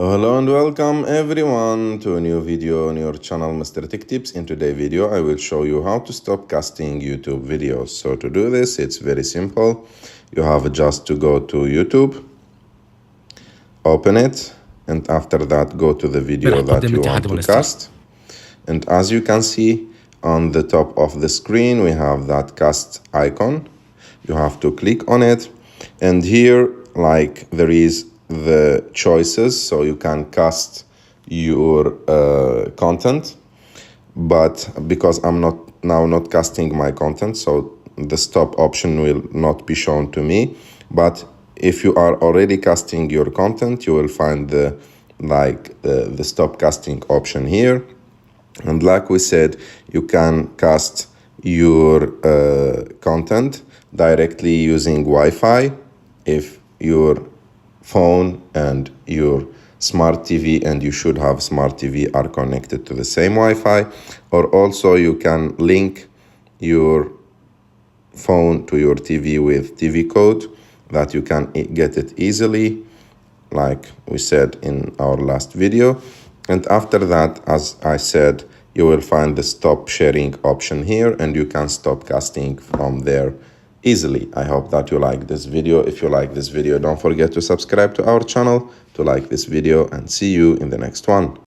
Hello and welcome everyone to a new video on your channel, Mr. Tech Tips. In today's video, I will show you how to stop casting YouTube videos. So to do this, it's very simple. You have just to go to YouTube, open it, and after that, go to the video that you want to cast. And as you can see on the top of the screen, we have that cast icon. You have to click on it. And here, there is the choices, so you can cast your content, but because I'm not casting my content, so the stop option will not be shown to me. But if you are already casting your content, you will find the stop casting option here. And like we said, you can cast your content directly using Wi-Fi if your phone and your smart TV, and you should have smart TV, are connected to the same Wi-Fi. Or also you can link your phone to your TV with TV code that you can get it easily, like we said in our last video. And after that, as I said, you will find the stop sharing option here, and you can stop casting from there easily. I hope that you like this video. If you like this video, don't forget to subscribe to our channel, to like this video, and see you in the next one.